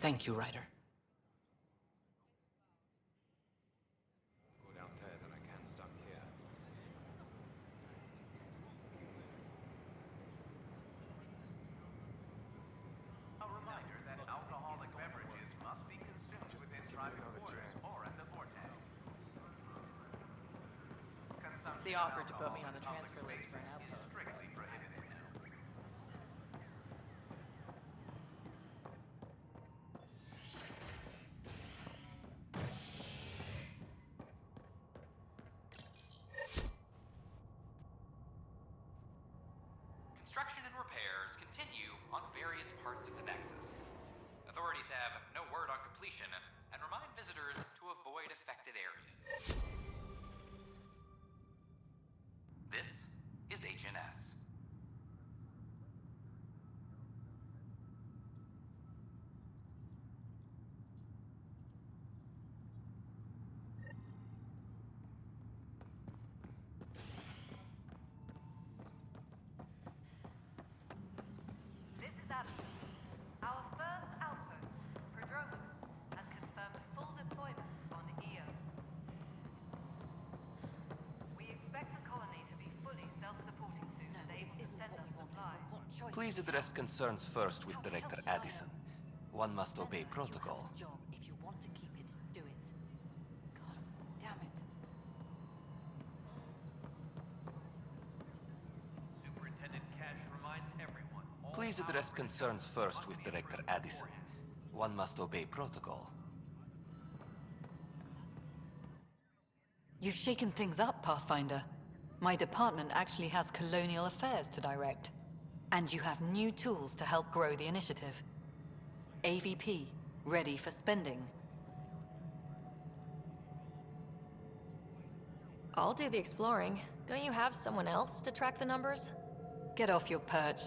Thank you, Ryder. Good out there than I can stuck here. A reminder that alcoholic beverages must be consumed within private quarters or at the vortex. Consumption They of offered to put me on the alcohol in transfer public list for an spaces is outpost. strictly prohibited. Construction and repairs continue on various parts of the Nexus. Authorities have no word on completion and remind visitors to avoid affected areas. This is HNS. This is Dapper. Our first outpost, Andromeda, has confirmed full deployment on EOS. We expect the colony to be fully self-supporting soon as able to send us supplies. Please address concerns first with Director Addison. One must obey protocol. Job. If you want to keep it, do it. God damn it. Superintendent Cash reminds everyone. Please address concerns first with Director Addison. One must obey protocol. You've shaken things up, Pathfinder. My department actually has colonial affairs to direct. And you have new tools to help grow the initiative. AVP, ready for spending. I'll do the exploring. Don't you have someone else to track the numbers? Get off your perch.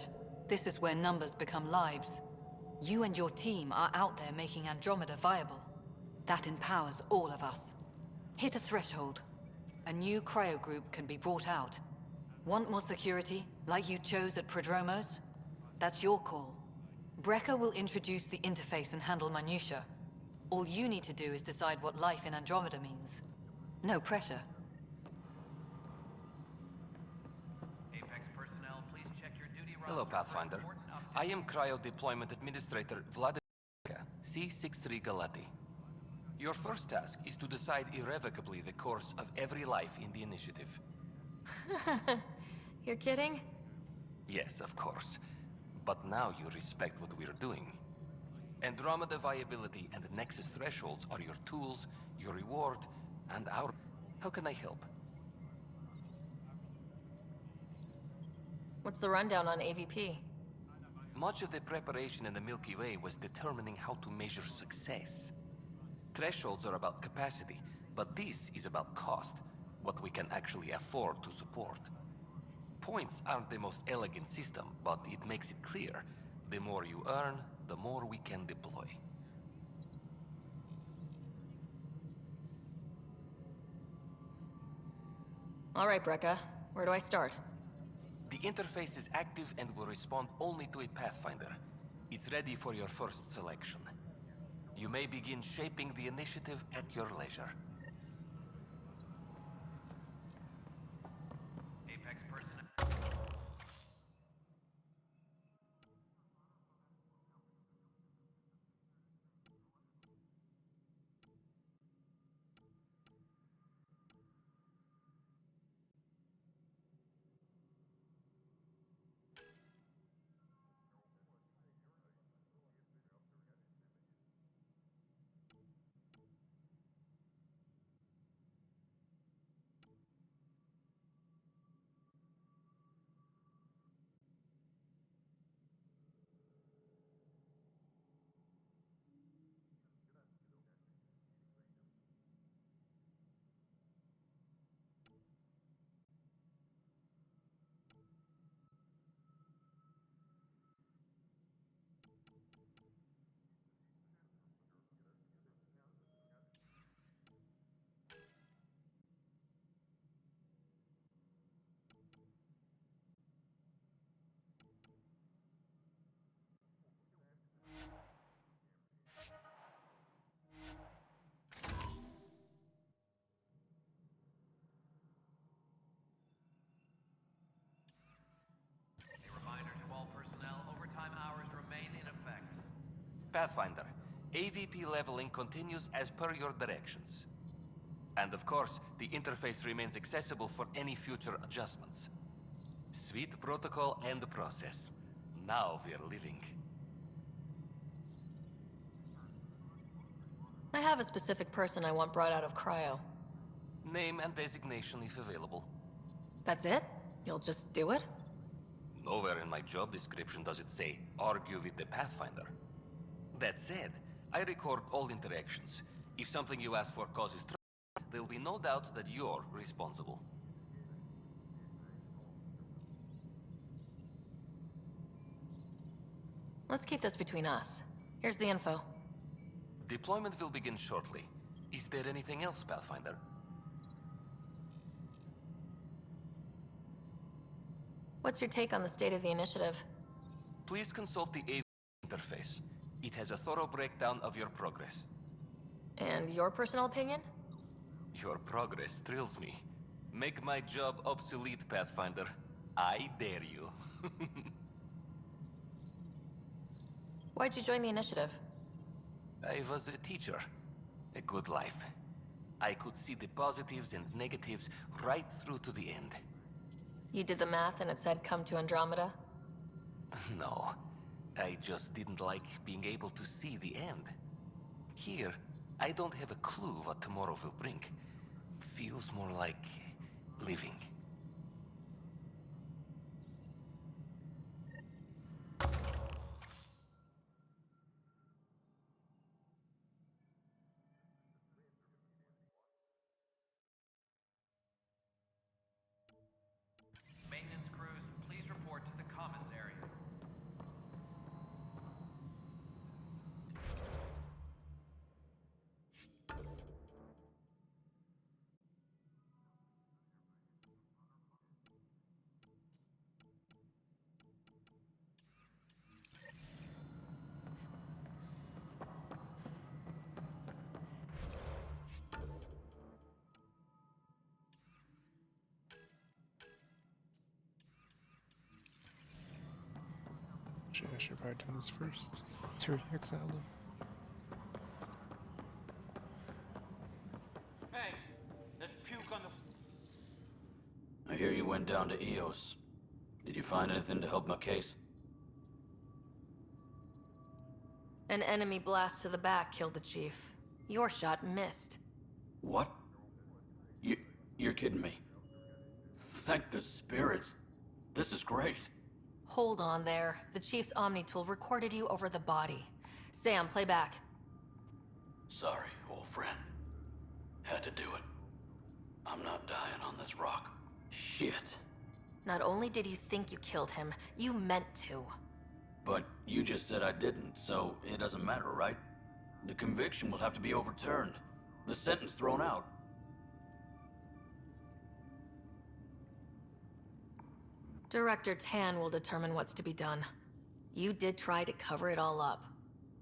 This is where numbers become lives. You and your team are out there making Andromeda viable. That empowers all of us. Hit a threshold. A new cryo group can be brought out. Want more security, like you chose at Prodromos? That's your call. Brecker will introduce the interface and handle minutiae. All you need to do is decide what life in Andromeda means. No pressure. Apex personnel, please check your duty roster. Hello, for Pathfinder. important I updates. am Cryo Deployment Administrator Vladimir C63 Galati. Your first task is to decide irrevocably the course of every life in the initiative. You're kidding? Yes, of course. But now you respect what we're doing. Andromeda viability and Nexus thresholds are your tools, your reward, and our... How can I help? What's the rundown on AVP? Much of the preparation in the Milky Way was determining how to measure success. Thresholds are about capacity, but this is about cost, what we can actually afford to support. Points aren't the most elegant system, but it makes it clear. The more you earn, the more we can deploy. All right, Brecca. Where do I start? The interface is active and will respond only to a Pathfinder. It's ready for your first selection. You may begin shaping the initiative at your leisure. Apex personnel. Pathfinder, AVP leveling continues as per your directions. And of course, the interface remains accessible for any future adjustments. Sweet protocol and process. Now we're living. I have a specific person I want brought out of cryo. Name and designation if available. That's it? You'll just do it? Nowhere in my job description does it say, argue with the Pathfinder. That said, I record all interactions. If something you ask for causes trouble, there'll be no doubt that you're responsible. Let's keep this between us. Here's the info. Deployment will begin shortly. Is there anything else, Pathfinder? What's your take on the state of the initiative? Please consult the AV interface. It has a thorough breakdown of your progress. And your personal opinion? Your progress thrills me. Make my job obsolete, Pathfinder. I dare you. Why'd you join the initiative? I was a teacher. A good life. I could see the positives and negatives right through to the end. You did the math and it said come to Andromeda? No. I just didn't like being able to see the end. Here, I don't have a clue what tomorrow will bring. Feels more like living. Maintenance crews, please report to the commons area. Shit, I should probably done this first. It's already exiled him. Hey, there's puke on the... I hear you went down to EOS. Did you find anything to help my case? An enemy blast to the back killed the chief. Your shot missed. What? You're kidding me. Thank the spirits. This is great. Hold on there. The chief's Omni tool recorded you over the body. Sam, play back. Sorry, old friend. Had to do it. I'm not dying on this rock. Shit. Not only did you think you killed him, you meant to. But you just said I didn't, so it doesn't matter, right? The conviction will have to be overturned. The sentence thrown out. Director Tan will determine what's to be done. You did try to cover it all up.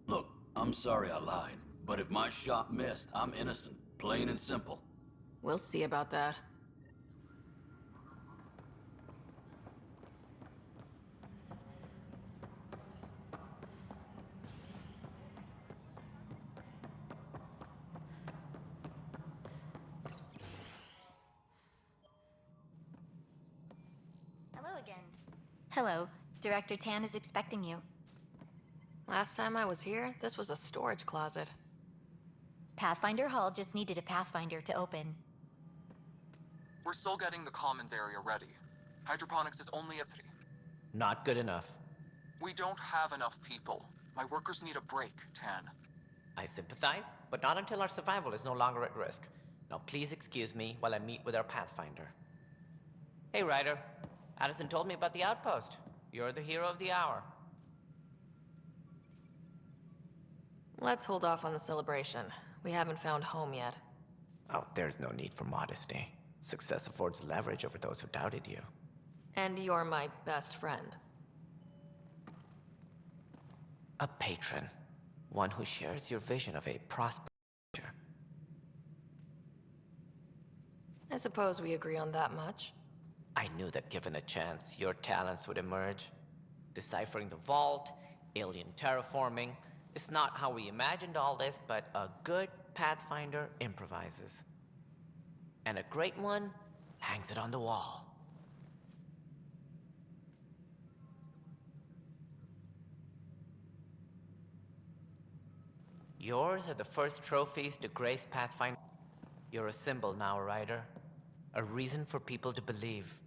Look, I'm sorry I lied, but if my shot missed, I'm innocent. Plain and simple. We'll see about that. Hello again. Hello. Director Tan is expecting you. Last time I was here, this was a storage closet. Pathfinder Hall just needed a Pathfinder to open. We're still getting the commons area ready. Hydroponics is only at 3. Not good enough. We don't have enough people. My workers need a break, Tan. I sympathize, but not until our survival is no longer at risk. Now please excuse me while I meet with our Pathfinder. Hey, Ryder. Addison told me about the outpost. You're the hero of the hour. Let's hold off on the celebration. We haven't found home yet. Oh, there's no need for modesty. Success affords leverage over those who doubted you. And you're my best friend. A patron. One who shares your vision of a prosperous future. I suppose we agree on that much. I knew that given a chance, your talents would emerge. Deciphering the vault, alien terraforming, It's not how we imagined all this, but a good Pathfinder improvises. And a great one hangs it on the wall. Yours are the first trophies to grace Pathfinder. You're a symbol now, Ryder. A reason for people to believe.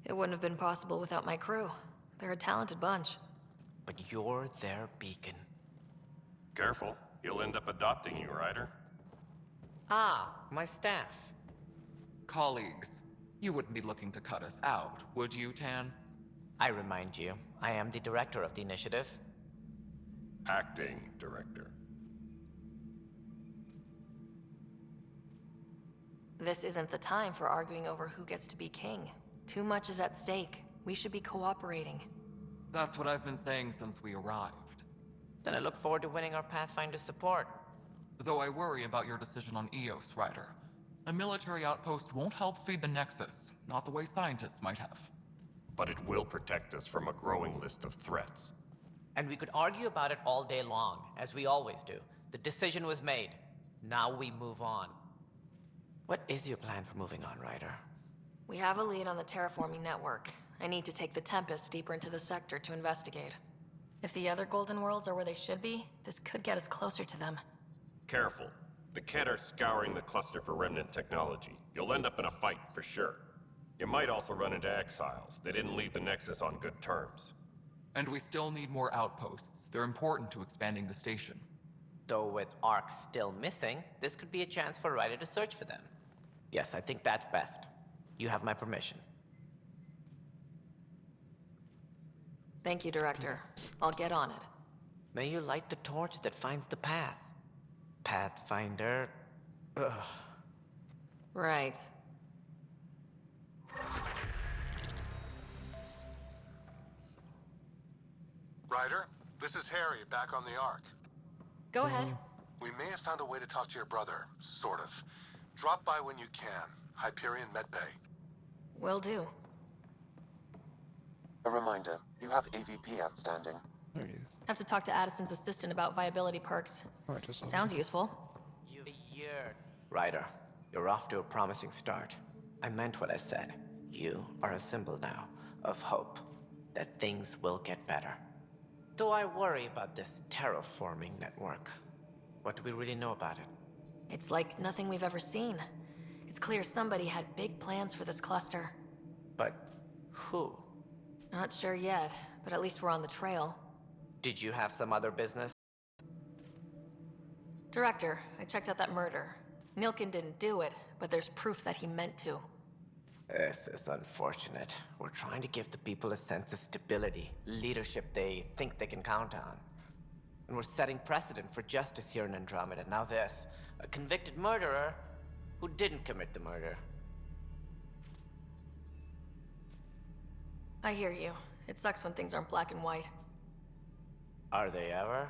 It wouldn't have been possible without my crew. They're a talented bunch. But you're their beacon. Careful. He'll end up adopting you, Ryder. Ah, my staff. Colleagues, you wouldn't be looking to cut us out, would you, Tan? I remind you, I am the director of the initiative. Acting director. This isn't the time for arguing over who gets to be king. Too much is at stake. We should be cooperating. That's what I've been saying since we arrived. Then I look forward to winning our Pathfinder support. Though I worry about your decision on Eos, Ryder. A military outpost won't help feed the Nexus, not the way scientists might have. But it will protect us from a growing list of threats. And we could argue about it all day long, as we always do. The decision was made. Now we move on. What is your plan for moving on, Ryder? We have a lead on the terraforming network. I need to take the Tempest deeper into the sector to investigate. If the other Golden Worlds are where they should be, this could get us closer to them. Careful. The Kett are scouring the cluster for remnant technology. You'll end up in a fight for sure. You might also run into exiles. They didn't leave the Nexus on good terms. And we still need more outposts. They're important to expanding the station. Though with Ark still missing, this could be a chance for Ryder to search for them. Yes, I think that's best. You have my permission. Thank you, Director. I'll get on it. May you light the torch that finds the path. Pathfinder. Ugh. Right. Ryder, this is Harry, back on the Ark. Go ahead. We may have found a way to talk to your brother, sort of. Drop by when you can. Hyperion Medbay. Will do. A reminder, you have AVP outstanding. There he is. Have to talk to Addison's assistant about viability perks. Oh, I just saw Sounds that. useful. Ryder, you're off to a promising start. I meant what I said. You are a symbol now of hope that things will get better. Though I worry about this terraforming network. What do we really know about it? It's like nothing we've ever seen. It's clear somebody had big plans for this cluster. But who? Not sure yet, but at least we're on the trail. Did you have some other business? Director, I checked out that murder. Nilkin didn't do it, but there's proof that he meant to. This is unfortunate. We're trying to give the people a sense of stability, leadership they think they can count on. And we're setting precedent for justice here in Andromeda. Now this, a convicted murderer who didn't commit the murder. I hear you. It sucks when things aren't black and white. Are they ever?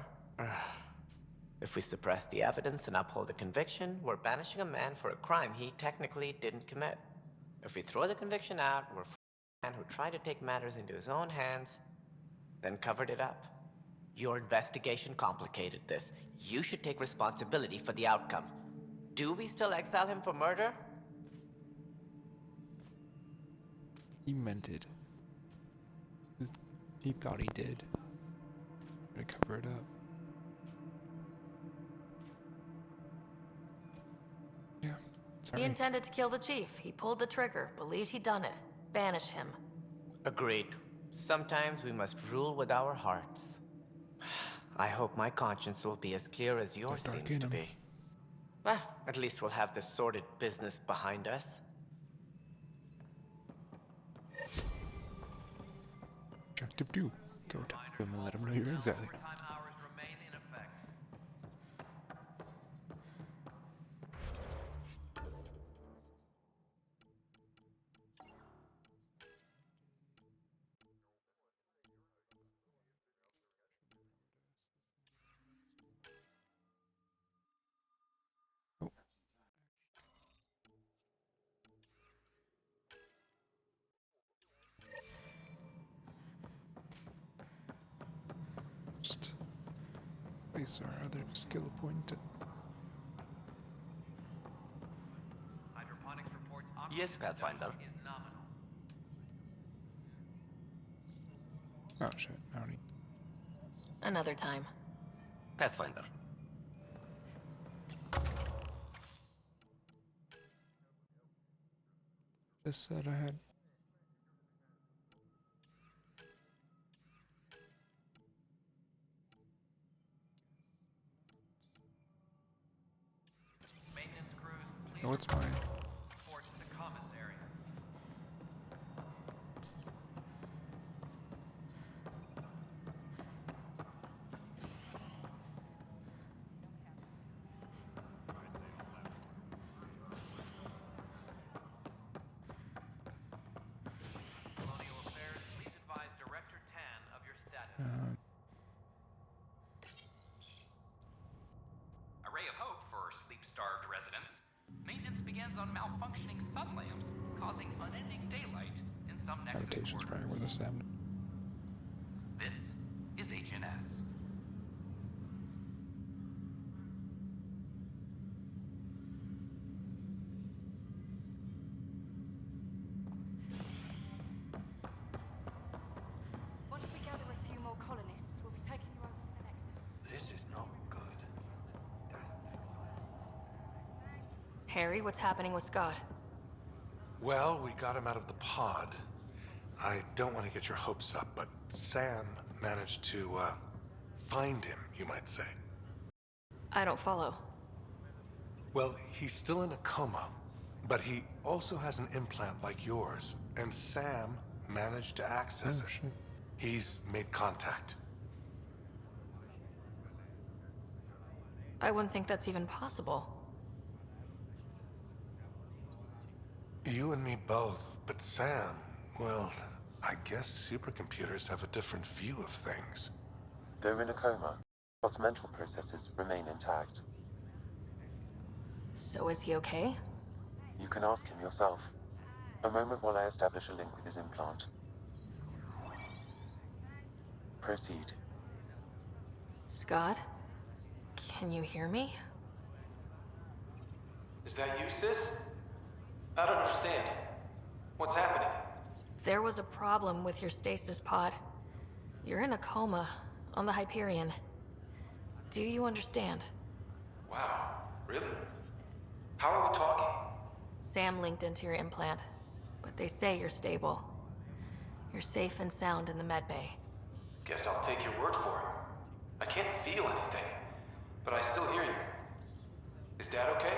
If we suppress the evidence and uphold the conviction, we're banishing a man for a crime he technically didn't commit. If we throw the conviction out, we're a man who tried to take matters into his own hands, then covered it up. Your investigation complicated this. You should take responsibility for the outcome. Do we still exile him for murder? He meant it. He thought he did. To cover it up. Yeah. Sorry. He intended to kill the chief. He pulled the trigger, believed he'd done it. Banish him. Agreed. Sometimes we must rule with our hearts. I hope my conscience will be as clear as yours seems to be. Well, at least we'll have this sordid business behind us. Objective 2. Go to him and let him know you're exiling him. place our other skill point? Hydroponics reports Yes, Pathfinder. is nominal. Oh shit, I don't need. Another time. Pathfinder. Just said I had. Maintenance crews, please Oh, it's mine. report to the commons area. Colonial Affairs, please advise Director Tan of your status. A ray of hope for sleep-starved residents. Maintenance begins on malfunctioning sun lamps, causing unending daylight in some Nexus Meditation's quarters. probably where the stamina. This is HNS. Once we gather a few more colonists, we'll be taking you over to the Nexus. This is not good. Harry, what's happening with Scott? Well, we got him out of the pod. I don't want to get your hopes up, but Sam managed to, find him, you might say. I don't follow. Well, he's still in a coma, but he also has an implant like yours, and Sam managed to access Oh, it. shit. He's made contact. I wouldn't think that's even possible. You and me both, but Sam, well, I guess supercomputers have a different view of things. Though in a coma, Scott's mental processes remain intact. So is he okay? You can ask him yourself. A moment while I establish a link with his implant. Proceed. Scott? Can you hear me? Is that you, sis? I don't understand. What's happening? There was a problem with your stasis pod. You're in a coma on the Hyperion. Do you understand? Wow, really? How are we talking? Sam linked into your implant, but they say you're stable. You're safe and sound in the medbay. Guess I'll take your word for it. I can't feel anything, but I still hear you. Is Dad okay?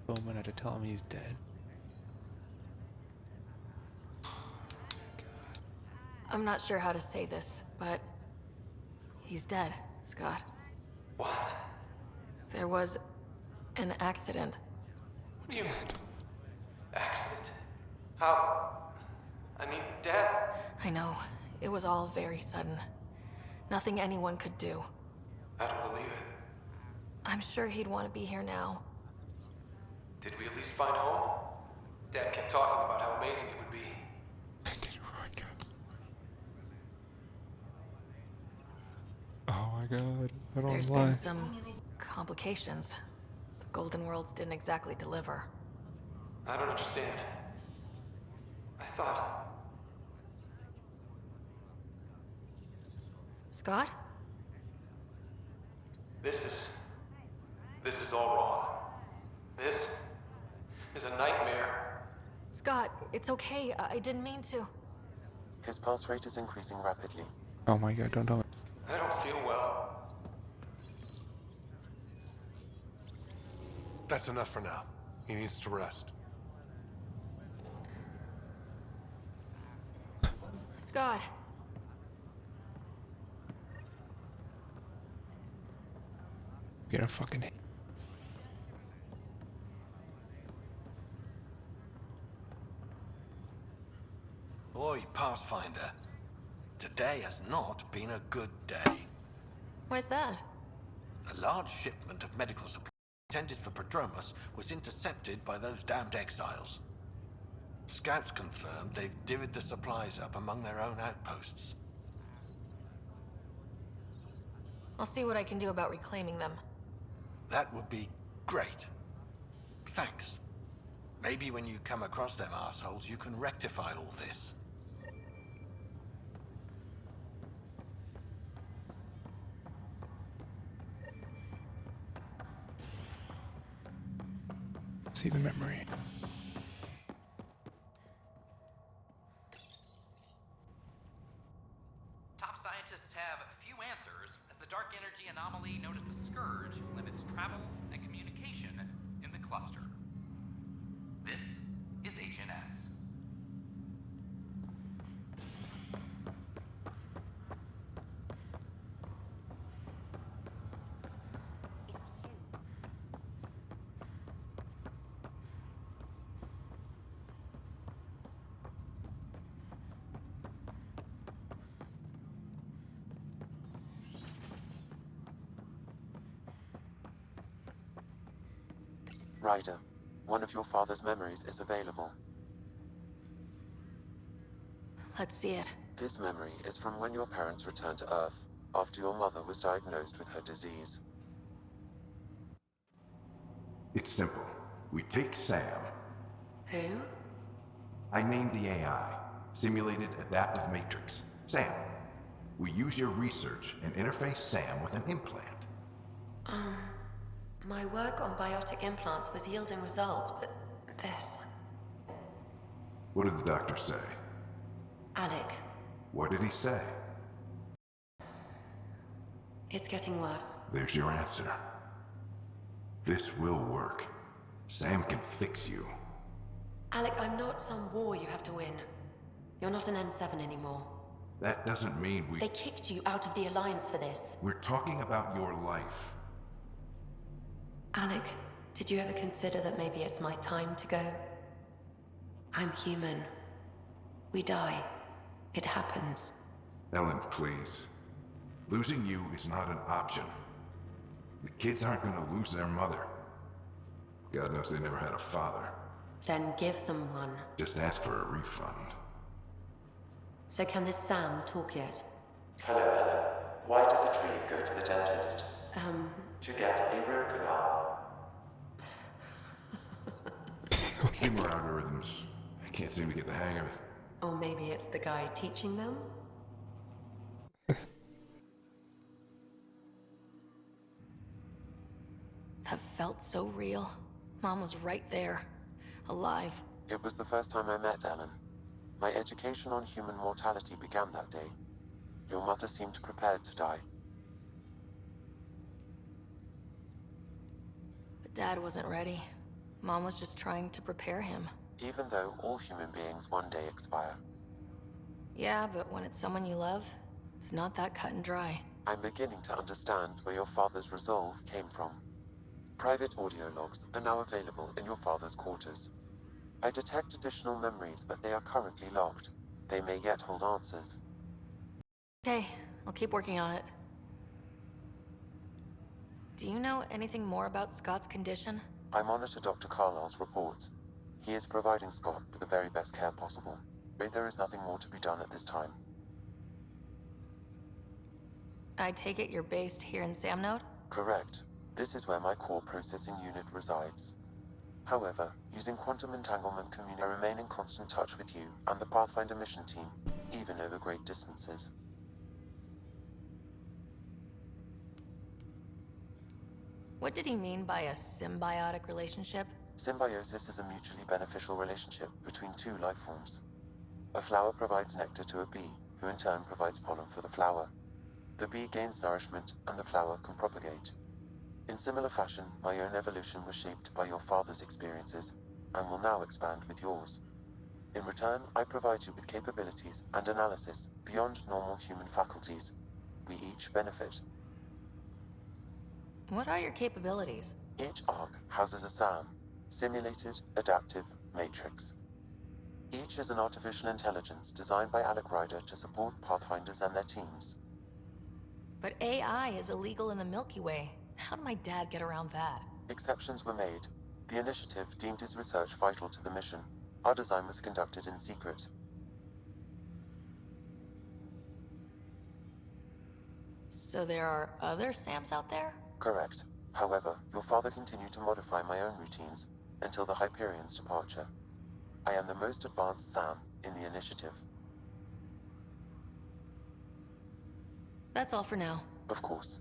Bowman had to tell him he's dead. I'm not sure how to say this, but he's dead, Scott. What? There was an accident. What do you mean? Accident? How? I mean, Dad... I know. It was all very sudden. Nothing anyone could do. I don't believe it. I'm sure he'd want to be here now. Did we at least find home? Dad kept talking about how amazing it would be. Oh my god, I don't There's lie. been some complications. The Golden Worlds didn't exactly deliver. I don't understand. I thought... Scott? This is all wrong. This is a nightmare. Scott, it's okay. I didn't mean to. His pulse rate is increasing rapidly. Oh my god, don't tell me. I don't feel well. That's enough for now. He needs to rest. Scott. Get a fucking hit. Boy, Pathfinder, today has not been a good day. Why's that? A large shipment of medical supplies intended for Prodromus was intercepted by those damned exiles. Scouts confirmed they've divvied the supplies up among their own outposts. I'll see what I can do about reclaiming them. That would be great. Thanks. Maybe when you come across them assholes, you can rectify all this. See the memory. Top scientists have few answers, as the dark energy anomaly known as the Scourge limits travel and communication in the cluster. This is HNS. Ryder, one of your father's memories is available. Let's see it. This memory is from when your parents returned to Earth, after your mother was diagnosed with her disease. It's simple. We take Sam. Who? I named the AI, Simulated Adaptive Matrix. Sam. We use your research and interface Sam with an implant. My work on biotic implants was yielding results, but this... What did the doctor say? Alec, What did he say? it's getting worse. There's your answer. This will work. Sam can fix you. Alec, I'm not some war you have to win. You're not an N7 anymore. That doesn't mean we... They kicked you out of the Alliance for this. We're talking about your life. Alec, did you ever consider that maybe it's my time to go? I'm human. We die. It happens. Ellen, please. Losing you is not an option. The kids aren't gonna lose their mother. God knows they never had a father. Then give them one. Just ask for a refund. So can this Sam talk yet? Hello, Ellen. Why did the tree go to the dentist? To get a root canal. Humor algorithms. I can't seem to get the hang of it. Or maybe it's the guy teaching them? That felt so real. Mom was right there, alive. It was the first time I met Ellen. My education on human mortality began that day. Your mother seemed prepared to die. But Dad wasn't ready. Mom was just trying to prepare him. Even though all human beings one day expire. Yeah, but when it's someone you love, it's not that cut and dry. I'm beginning to understand where your father's resolve came from. Private audio logs are now available in your father's quarters. I detect additional memories, but they are currently logged. They may yet hold answers. Okay, I'll keep working on it. Do you know anything more about Scott's condition? I monitor Dr. Carlisle's reports. He is providing Scott with the very best care possible. But there is nothing more to be done at this time. I take it you're based here in Samnode? Correct. This is where my core processing unit resides. However, using quantum entanglement I remain in constant touch with you and the Pathfinder mission team, even over great distances. What did he mean by a symbiotic relationship? Symbiosis is a mutually beneficial relationship between two life forms. A flower provides nectar to a bee, who in turn provides pollen for the flower. The bee gains nourishment, and the flower can propagate. In similar fashion, my own evolution was shaped by your father's experiences, and will now expand with yours. In return, I provide you with capabilities and analysis beyond normal human faculties. We each benefit. What are your capabilities? Each arc houses a SAM, Simulated Adaptive Matrix. Each is an artificial intelligence designed by Alec Ryder to support Pathfinders and their teams. But AI is illegal in the Milky Way. How did my dad get around that? Exceptions were made. The initiative deemed his research vital to the mission. Our design was conducted in secret. So there are other Sams out there? Correct. However, your father continued to modify my own routines until the Hyperion's departure. I am the most advanced Sam in the initiative. That's all for now. Of course.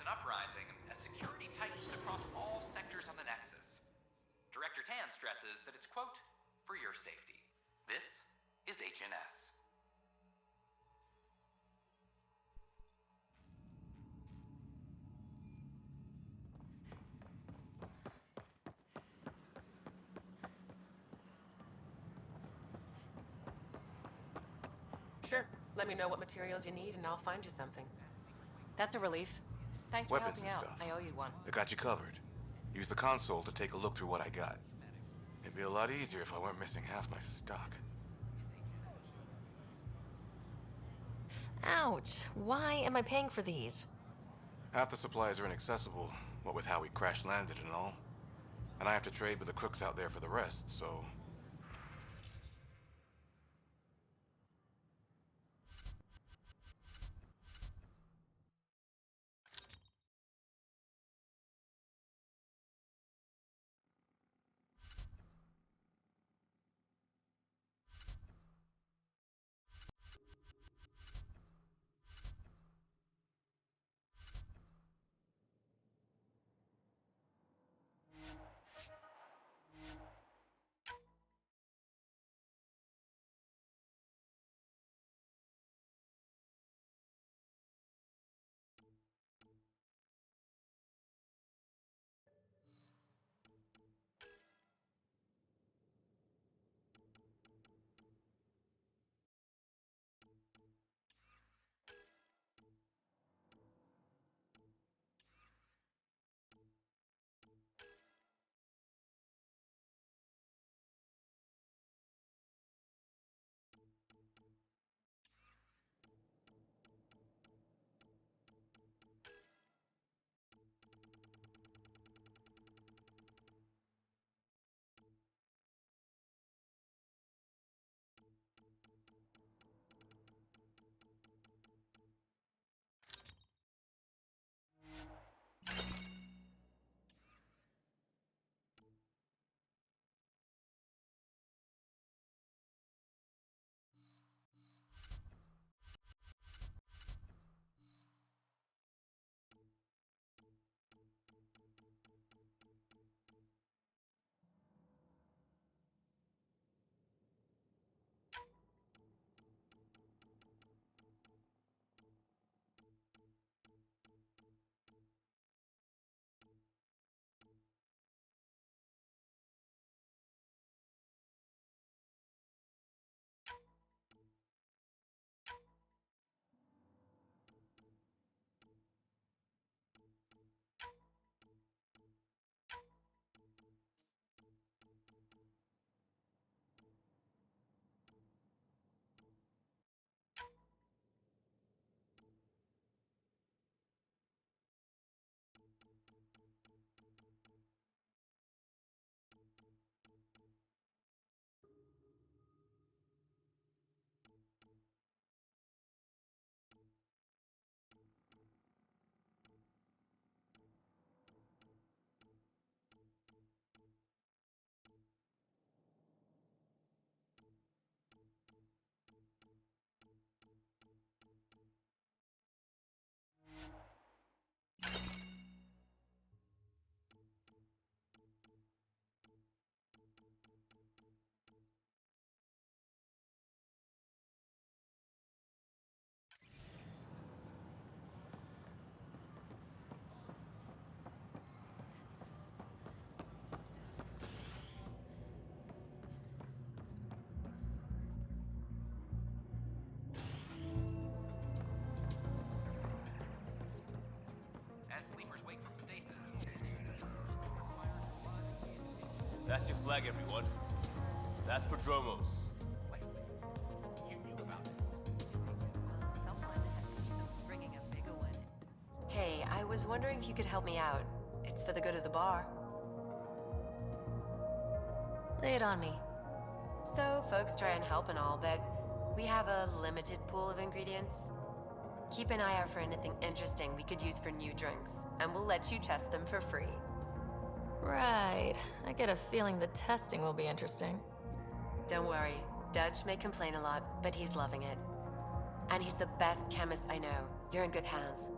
an uprising as security tightens across all sectors on the Nexus. Director Tan stresses that it's, quote, for your safety. This is HNS. Sure. Let me know what materials you need and I'll find you something. That's a relief. Thanks for Weapons helping and out. stuff. I owe you one. I got you covered. Use the console to take a look through what I got. It'd be a lot easier if I weren't missing half my stock. Ouch. Why am I paying for these? Half the supplies are inaccessible, what with how we crash-landed and all. And I have to trade with the crooks out there for the rest, so... That's your flag, everyone. That's Prodromos. Hey, I was wondering if you could help me out. It's for the good of the bar. Lay it on me. So, folks try and help and all, but we have a limited pool of ingredients. Keep an eye out for anything interesting we could use for new drinks, and we'll let you test them for free. Right. I get a feeling the testing will be interesting. Don't worry. Dutch may complain a lot, but he's loving it. And he's the best chemist I know. You're in good hands.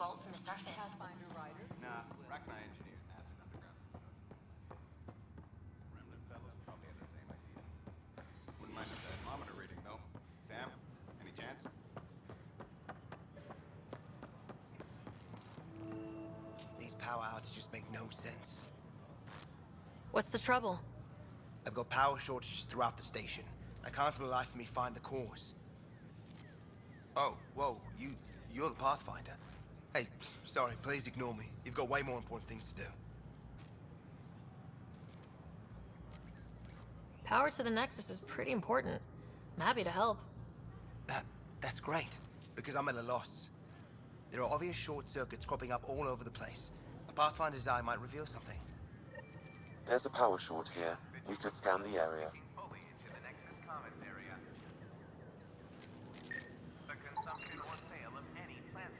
vaults in the surface. Pathfinder Rider. Nah, Rachni engineered an acid underground facility. Remnant fellows probably had the same idea. Wouldn't mind a thermometer reading, though. Sam, any chance? These power outages make no sense. What's the trouble? I've got power shortages throughout the station. I can't for the life of me find the cause. Oh, whoa, you're the Pathfinder. Hey, sorry, please ignore me. You've got way more important things to do. Power to the Nexus is pretty important. I'm happy to help. That's great, because I'm at a loss. There are obvious short circuits cropping up all over the place. A Pathfinder's eye might reveal something. There's a power short here. We could scan the area. Fully into the Nexus Commons area. The consumption or sale of any plant.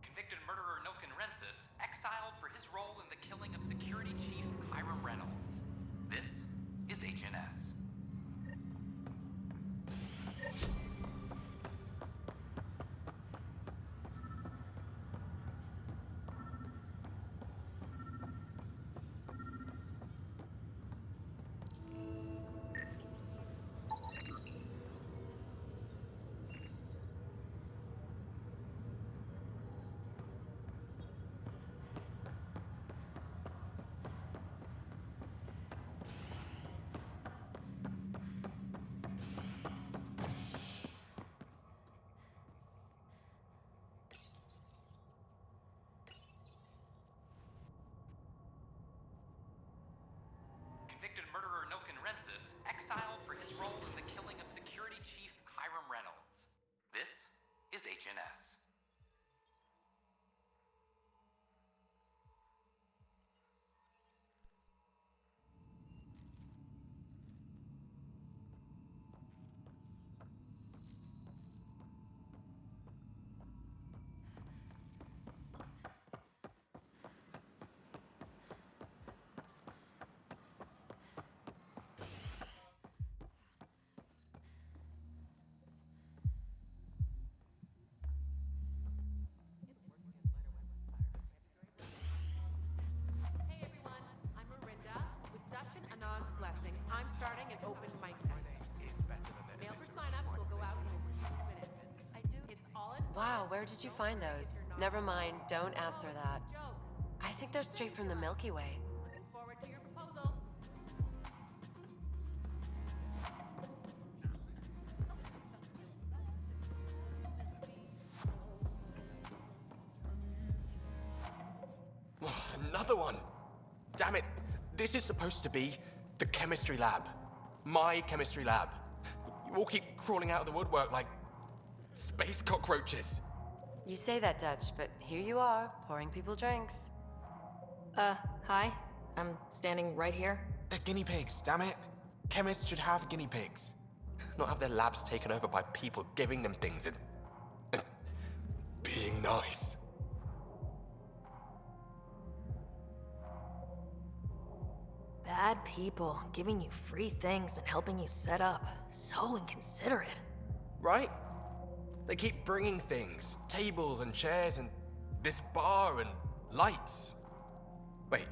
Convicted murderer Nilken Rensis exiled for his role in the killing of Security Chief Hiram Reynolds. This is HNS. Convicted murderer Nilken Rensis exiled for his role in the killing of Security Chief Hiram Reynolds. This is HNS. Hey everyone, I'm Marinda with Dutch and Anon's blessing. I'm starting an open mic night. Mail for sign-ups will go out in a few minutes. I do. It's all in. Wow, where did you find those? Never mind, don't answer that. I think they're straight from the Milky Way. Looking forward to your proposals. Another one! Damn it! This is supposed to be the chemistry lab. My chemistry lab. You all keep crawling out of the woodwork like space cockroaches. You say that, Dutch, but here you are, pouring people drinks. Hi. I'm standing right here. They're guinea pigs, damn it. Chemists should have guinea pigs. Not have their labs taken over by people giving them things and being nice. Bad people giving you free things and helping you set up. So inconsiderate. Right? They keep bringing things. Tables and chairs and this bar and lights. Wait,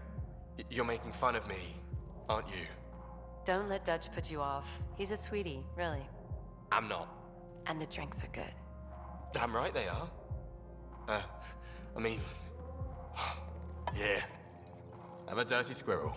you're making fun of me, aren't you? Don't let Dutch put you off. He's a sweetie, really. I'm not. And the drinks are good. Damn right they are. I mean... yeah. I'm a dirty squirrel.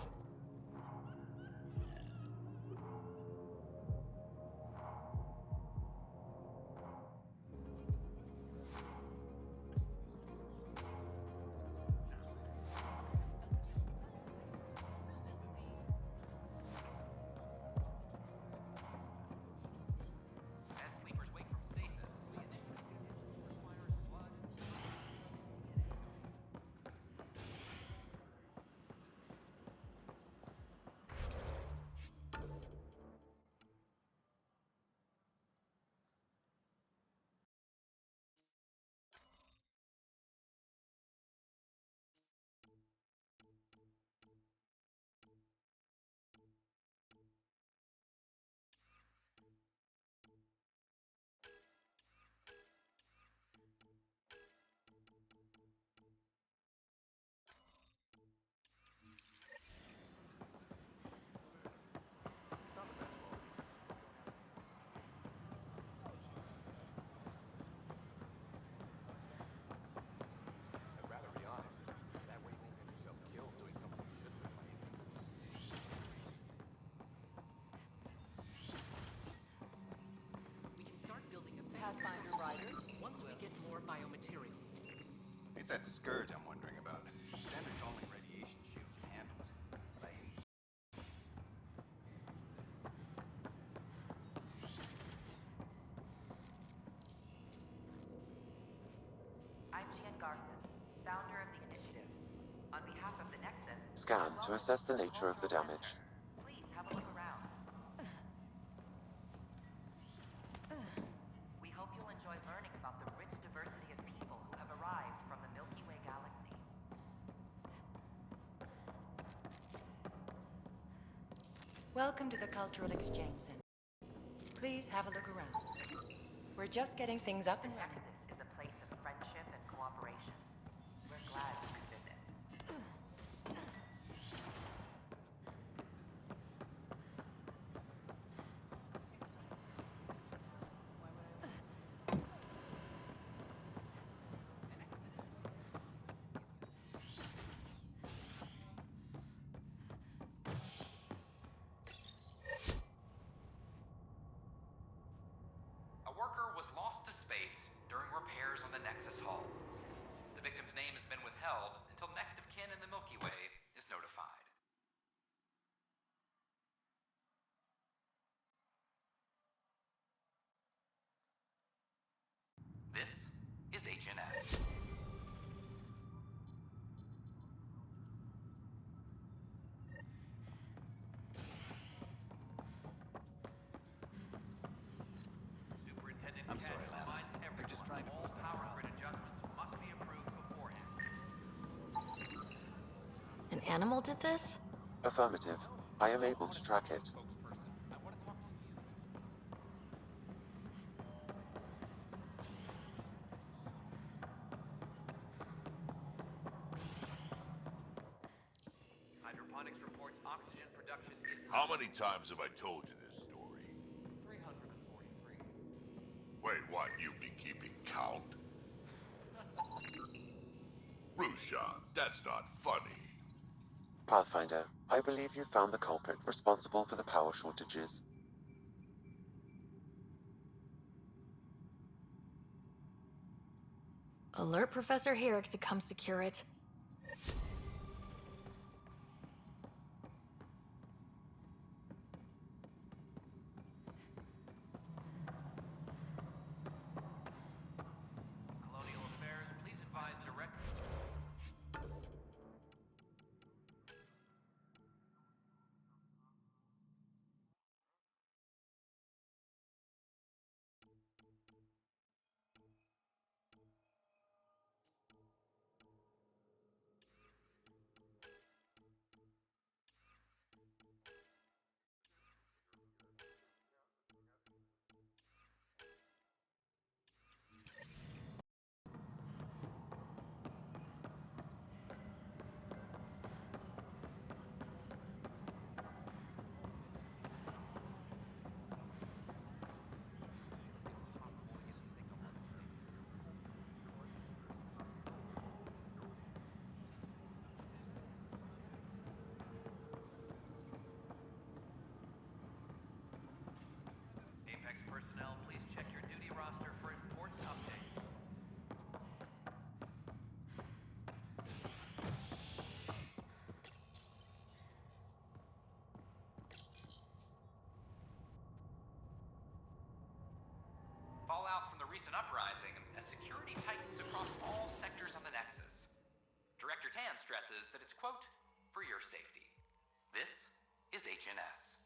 Pathfinder Rider. Once we get more biomaterial. It's that scourge I'm wondering about. Standard only radiation shields can handle it. But I hate I'm Gian Garson, founder of the initiative. On behalf of the Nexus, Scan to assess the nature of the damage. please have a look around. We hope you'll enjoy learning about the rich diversity of people who have arrived from the Milky Way galaxy. Welcome to the Cultural Exchange Center. Please have a look around. We're just getting things up and running. Nexus is a place of friendship and cooperation. We're glad you could visit. A worker was lost to space during repairs on the Nexus hull. The victim's name has been withheld until next of kin in the Milky Way is notified. This is HNS. I'm sorry, Lamb. They're just trying to All push them power around. grid adjustments must be approved beforehand. An animal did this? Affirmative. I am able to track it. Hydroponics reports oxygen production is How many times have I told you this story? 343. Wait, what? You've been keeping count? Rusha, that's not funny. Pathfinder, I believe you found the culprit responsible for the power shortages. Alert Professor Herrick to come secure it. Colonial Affairs, please advise direct. Apex personnel, please check your duty roster for important updates. Fallout from the recent uprising as security tightens across all sectors on the Nexus. Director Tan stresses that it's, quote, for your safety. This is HNS.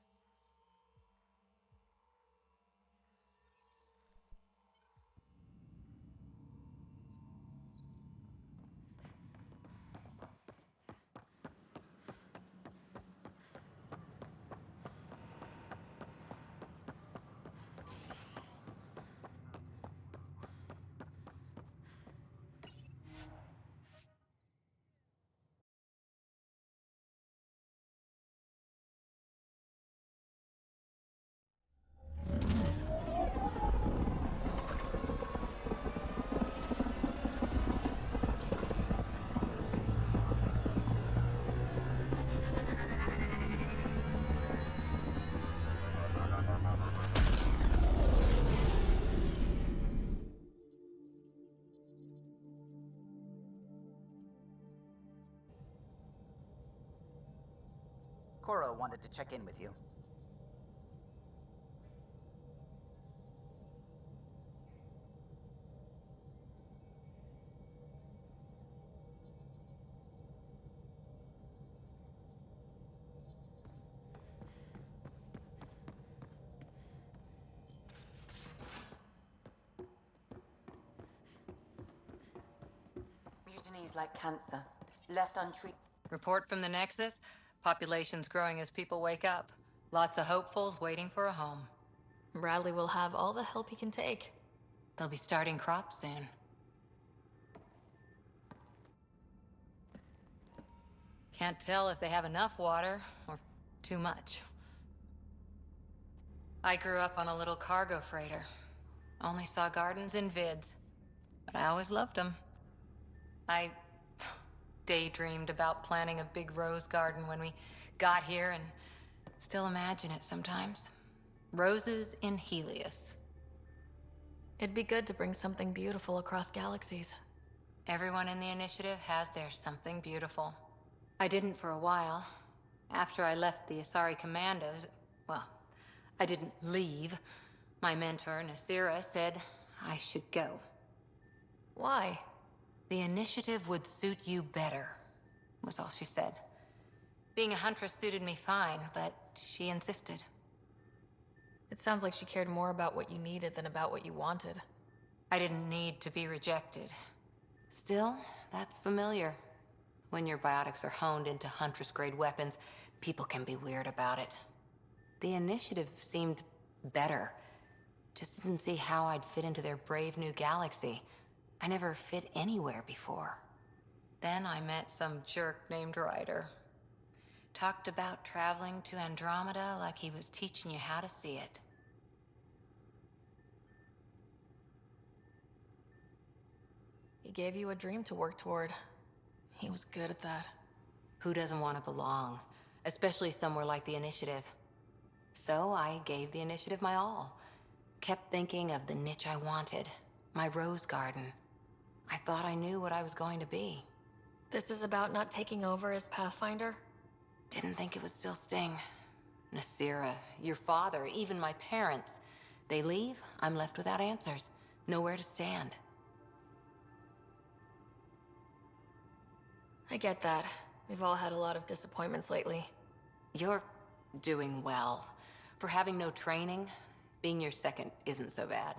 Cora wanted to check in with you. Mutiny is like cancer. Left untreated. Report from the Nexus. Population's growing as people wake up. Lots of hopefuls waiting for a home. Bradley will have all the help he can take. They'll be starting crops soon. Can't tell if they have enough water or too much. I grew up on a little cargo freighter. Only saw gardens in vids, but I always loved them. I daydreamed about planting a big rose garden when we got here and still imagine it sometimes. Roses in Helios. It'd be good to bring something beautiful across galaxies. Everyone in the initiative has their something beautiful. I didn't for a while. After I left the Asari Commandos, well, I didn't leave. My mentor, Nasira, said I should go. Why? The initiative would suit you better, was all she said. Being a huntress suited me fine, but she insisted. It sounds like she cared more about what you needed than about what you wanted. I didn't need to be rejected. Still, that's familiar. When your biotics are honed into Huntress-grade weapons, people can be weird about it. The initiative seemed better. Just didn't see how I'd fit into their brave new galaxy. I never fit anywhere before. Then I met some jerk named Ryder. Talked about traveling to Andromeda like he was teaching you how to see it. He gave you a dream to work toward. He was good at that. Who doesn't want to belong? Especially somewhere like the Initiative. So I gave the Initiative my all. Kept thinking of the niche I wanted. My rose garden. I thought I knew what I was going to be. This is about not taking over as Pathfinder? Didn't think it would still sting. Nasira, your father, even my parents. They leave, I'm left without answers. Nowhere to stand. I get that. We've all had a lot of disappointments lately. You're doing well. For having no training, being your second isn't so bad.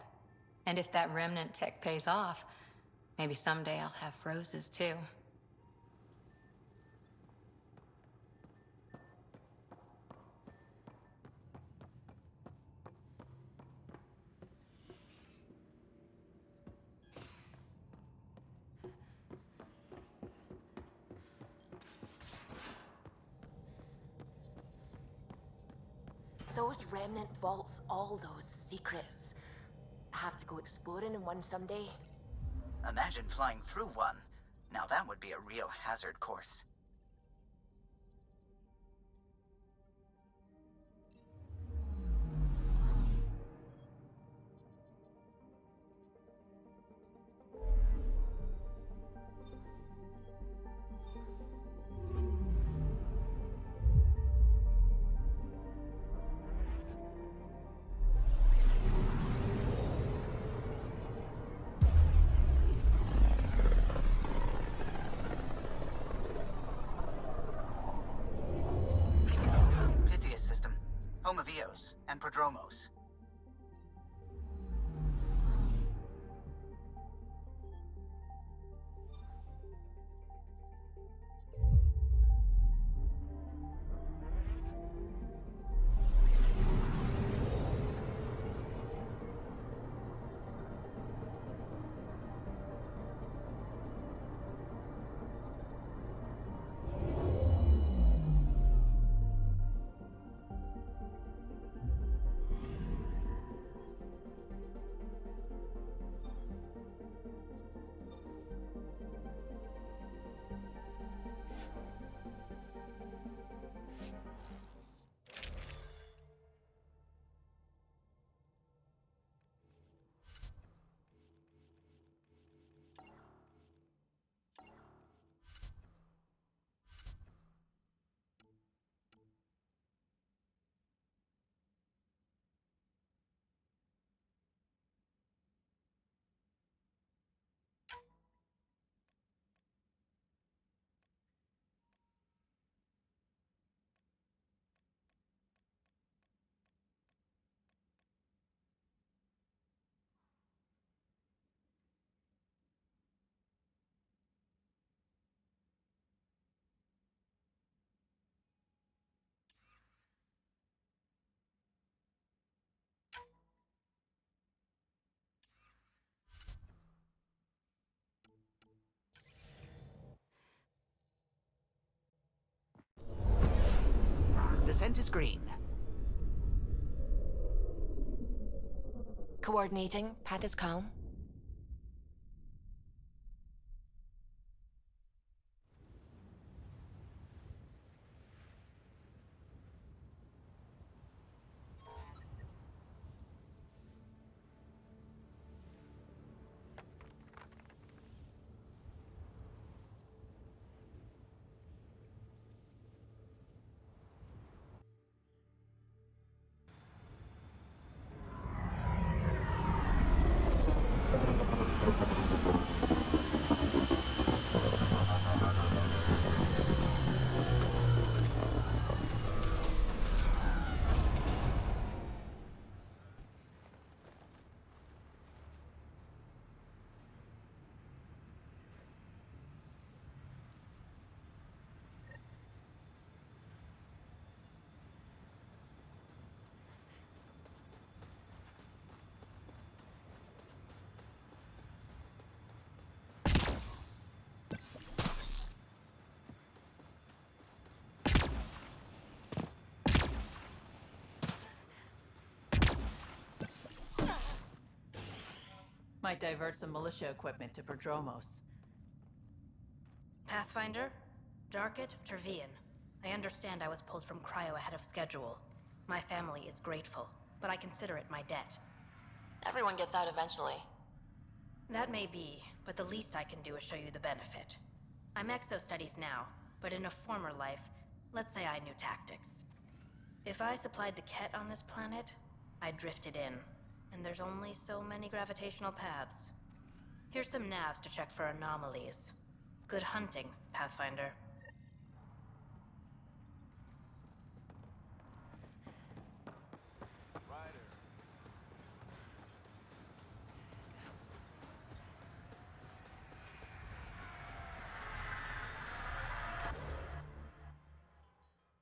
And if that remnant tech pays off, maybe someday I'll have roses too. Those remnant vaults, all those secrets. Have to go exploring in one someday. Imagine flying through one. Now that would be a real hazard course. And Prodromos. Equipment is green. Coordinating. Path is calm. Might divert some militia equipment to Prodromos. Pathfinder? Darket? Tervian. I understand I was pulled from Cryo ahead of schedule. My family is grateful, but I consider it my debt. Everyone gets out eventually. That may be, but the least I can do is show you the benefit. I'm exo-studies now, but in a former life, let's say I knew tactics. If I supplied the Ket on this planet, I drifted in, and there's only so many gravitational paths. Here's some navs to check for anomalies. Good hunting, Pathfinder.